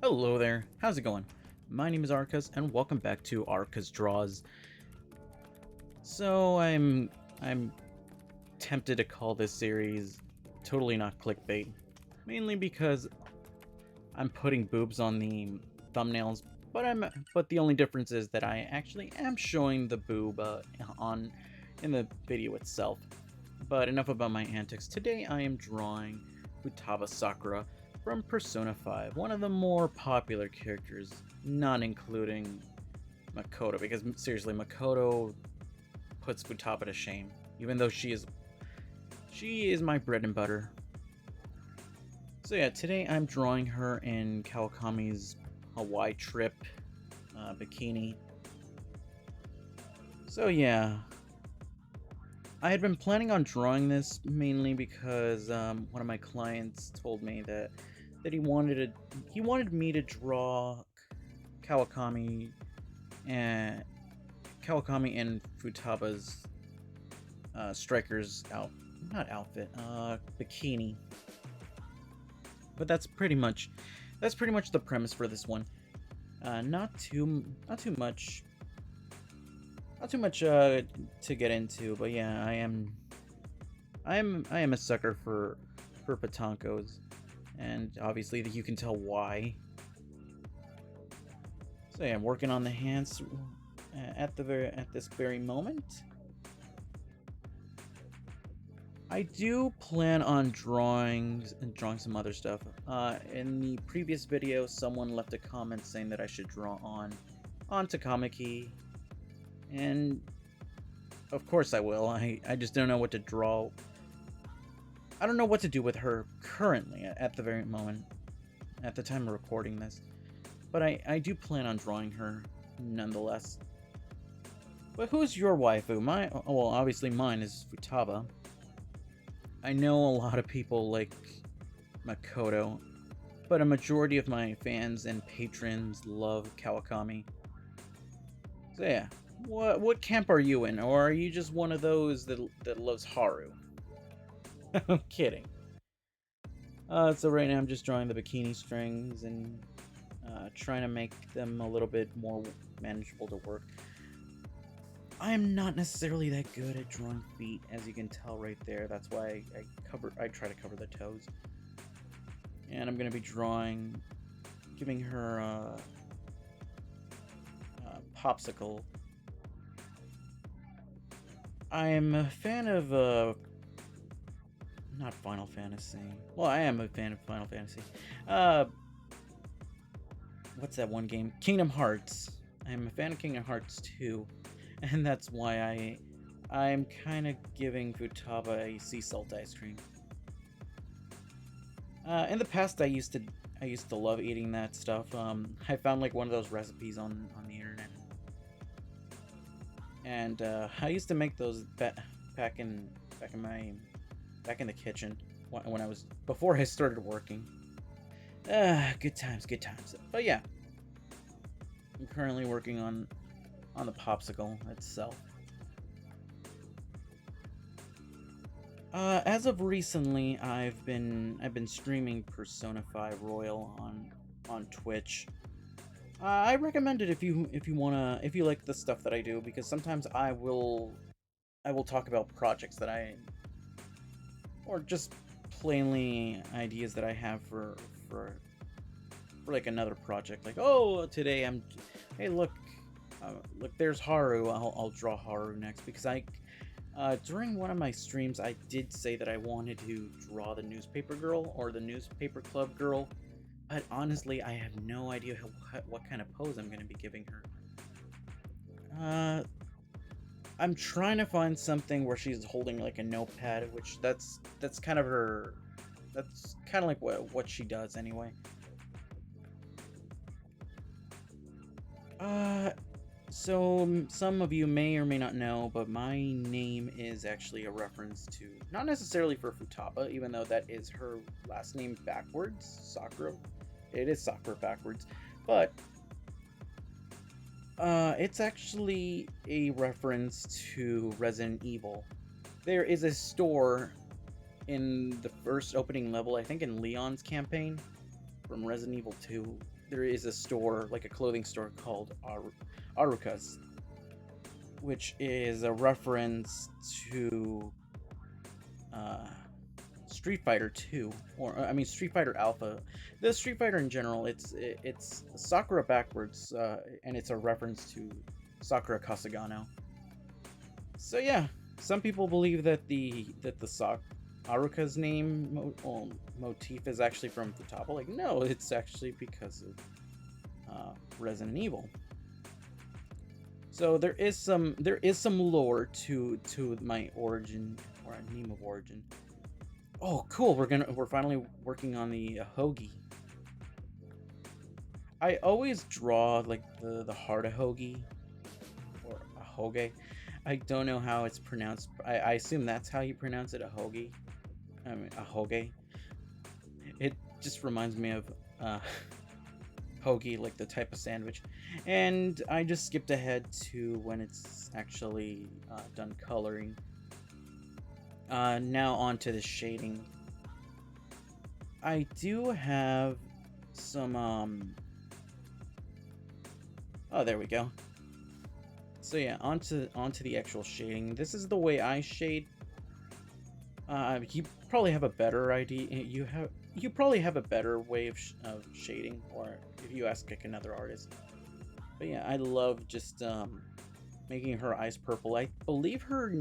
Hello there, how's it going? My name is Arukas, and welcome back to Arukas Draws. So I'm tempted to call this series totally not clickbait, mainly because I'm putting boobs on the thumbnails, but the only difference is that I actually am showing the boob on in the video itself. But enough about my antics. Today I am drawing Futaba Sakura from Persona 5, one of the more popular characters, not including Makoto, because seriously, Makoto puts Futaba to shame, even though she is my bread and butter. So yeah, today I'm drawing her in Kawakami's Hawaii trip bikini. So yeah, I had been planning on drawing this mainly because one of my clients told me that he wanted me to draw Kawakami and Futaba's striker's bikini. But that's pretty much the premise for this one. Not too much to get into, but yeah, I am a sucker for patankos, and obviously you can tell why. So yeah, I'm working on the hands at this very moment. I do plan on drawing some other stuff. In the previous video, someone left a comment saying that I should draw on Takamaki, and of course I will. I just don't know what to draw. I don't know what to do with her currently at the very moment, at the time of recording this. But I do plan on drawing her nonetheless. But who's your waifu? Well, obviously mine is Futaba. I know a lot of people like Makoto, but a majority of my fans and patrons love Kawakami. So yeah, what camp are you in, or are you just one of those that loves Haru? I'm kidding. So right now I'm just drawing the bikini strings and trying to make them a little bit more manageable to work. I am not necessarily that good at drawing feet, as you can tell right there. That's why I try to cover the toes. And I'm gonna be giving her a popsicle. I'm a fan of not Final Fantasy. Well, I am a fan of Final Fantasy. What's that one game? Kingdom Hearts. I am a fan of Kingdom Hearts 2, and that's why I'm kind of giving Futaba a sea salt ice cream. In the past, I used to love eating that stuff. I found like one of those recipes on the internet, and I used to make those back in the kitchen when before I started working. Good times. But yeah, I'm currently working on the popsicle itself. As of recently, I've been streaming Persona 5 Royal on Twitch. I recommend it if you like the stuff that I do, because sometimes I will talk about projects that or just plainly ideas that I have for like another project. Like, oh, today hey, look, there's Haru. I'll draw Haru next, because during one of my streams, I did say that I wanted to draw the newspaper girl or the newspaper club girl, but honestly, I have no idea what kind of pose I'm going to be giving her. I'm trying to find something where she's holding like a notepad, which that's kind of her. That's kind of like what she does anyway. So some of you may or may not know, but my name is actually a reference to, not necessarily for Futaba, even though that is her last name backwards, Sakura. It is Sakura backwards, but it's actually a reference to Resident Evil. There is a store in the first opening level, I think in Leon's campaign from Resident Evil 2. there is a store, like a clothing store called Arukas, which is a reference to uh, Street Fighter 2, or I mean Street Fighter Alpha. The Street Fighter in general, it's Sakura backwards, and it's a reference to Sakura Kasagano. So yeah, some people believe that the Aruka's name motif is actually from Futaba. Like, no, it's actually because of Resident Evil. So there is some lore to my origin, or name of origin. Oh, cool! We're finally working on the hoagie. I always draw like the heart hoagie, or a hoge. I don't know how it's pronounced. I assume that's how you pronounce it, a hoagie. I mean, a hoge. It just reminds me of hoagie, like the type of sandwich. And I just skipped ahead to when it's actually done coloring. Now on to the shading. I do have some oh, there we go. So yeah, onto the actual shading. This is the way I shade. You probably have a better idea. You probably have a better way of shading, or if you ask like another artist. But yeah, I love just making her eyes purple. I believe her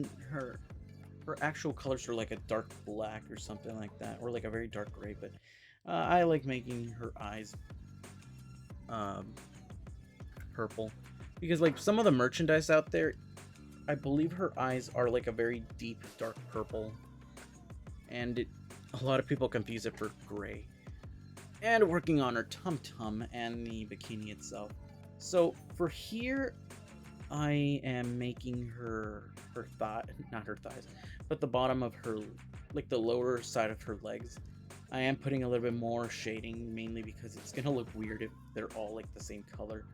actual colors are like a dark black or something like that, or like a very dark gray. But I like making her eyes purple, because like some of the merchandise out there, I believe her eyes are like a very deep dark purple, and a lot of people confuse it for gray. And working on her tum-tum and the bikini itself. So for here, I am making her thigh, not her thighs, but the bottom of her, like the lower side of her legs. I am putting a little bit more shading, mainly because it's gonna look weird if they're all like the same color.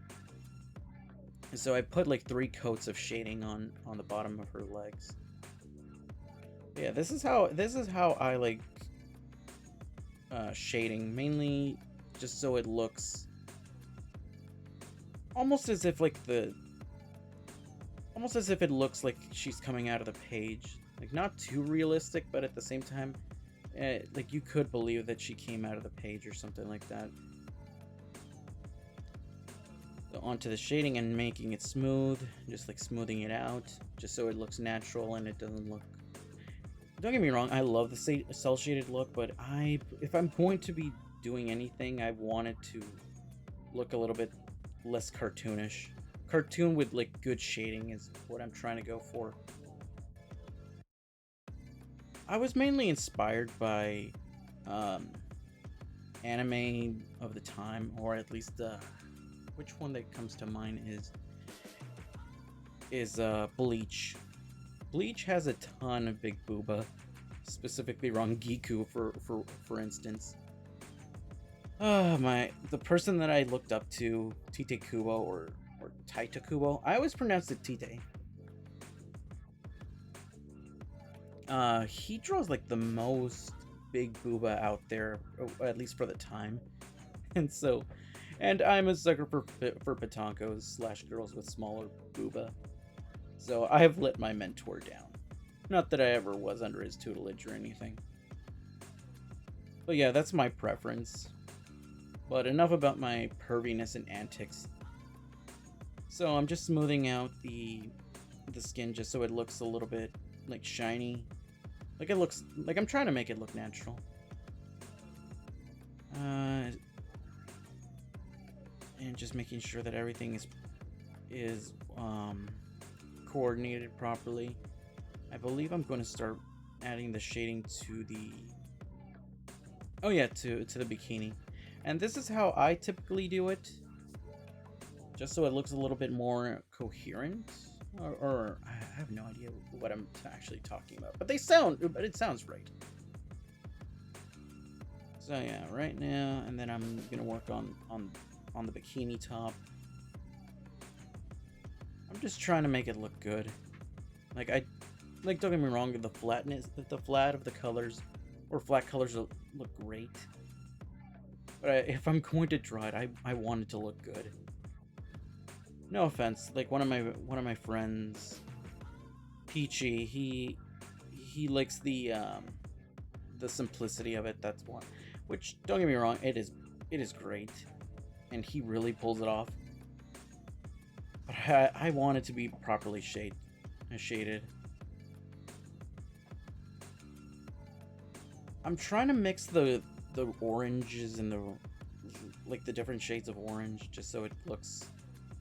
So I put like 3 coats of shading on the bottom of her legs. Yeah, this is how I like shading, mainly just so it looks almost as if like almost as if it looks like she's coming out of the page. Like, not too realistic, but at the same time, like you could believe that she came out of the page or something like that. So onto the shading and making it smooth, just like smoothing it out, just so it looks natural and it doesn't look... Don't get me wrong, I love the cel shaded look, but if I'm going to be doing anything, I want it to look a little bit less cartoonish. Cartoon with like good shading is what I'm trying to go for. I was mainly inspired by anime of the time, or at least which one that comes to mind is Bleach. Bleach has a ton of big booba, specifically Rangiku for instance. The person that I looked up to, Tite Kubo or Taita Kubo. I always pronounce it Tite. He draws like the most big booba out there, at least for the time. And I'm a sucker for patankos / girls with smaller booba. So I have let my mentor down. Not that I ever was under his tutelage or anything. But yeah, that's my preference. But enough about my perviness and antics. So I'm just smoothing out the skin just so it looks a little bit like shiny. Like it looks like I'm trying to make it look natural. And just making sure that everything is coordinated properly. I believe I'm going to start adding the shading to the to the bikini. And this is how I typically do it, just so it looks a little bit more coherent. Or I have no idea what I'm actually talking about, but it sounds right. So yeah, right now, and then I'm gonna work on the bikini top. I'm just trying to make it look good. Don't get me wrong, the flat of the colors, or flat colors look great. But if I'm going to draw it, I want it to look good. No offense, like one of my friends, Peachy, he likes the simplicity of it. That's one, which don't get me wrong, it is great, and he really pulls it off. But I want it to be properly shaded. I'm trying to mix the oranges and the different shades of orange, just so it looks,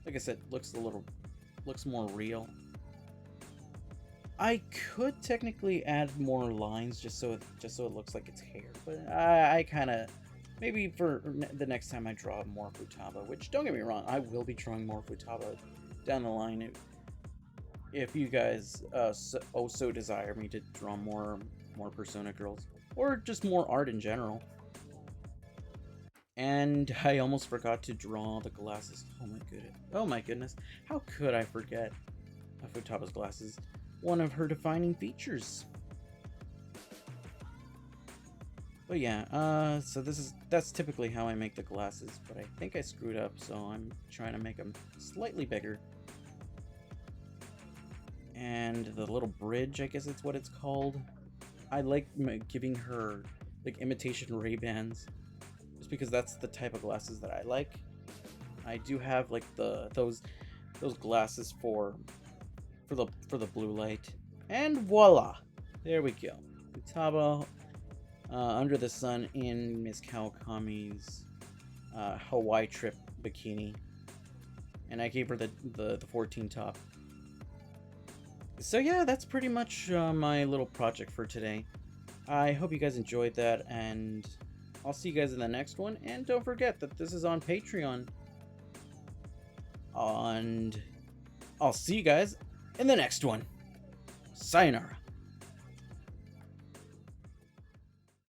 like I said, looks more real. I could technically add more lines just so it looks like it's hair, but I kind of, maybe for the next time I draw more Futaba, which don't get me wrong, I will be drawing more Futaba down the line if you guys so desire me to draw more Persona girls, or just more art in general. And I almost forgot to draw the glasses. Oh my goodness. How could I forget Futaba's glasses? One of her defining features. But yeah, so that's typically how I make the glasses, but I think I screwed up, so I'm trying to make them slightly bigger. And the little bridge, I guess it's what it's called. I like giving her like imitation Ray-Bans, just because that's the type of glasses that I like. I do have like those glasses for the blue light, and voila, there we go. Futaba under the sun in Miss Kawakami's Hawaii trip bikini, and I gave her the 14 top. So yeah, that's pretty much my little project for today. I hope you guys enjoyed that, and I'll see you guys in the next one. And don't forget that this is on Patreon. And I'll see you guys in the next one. Sayonara.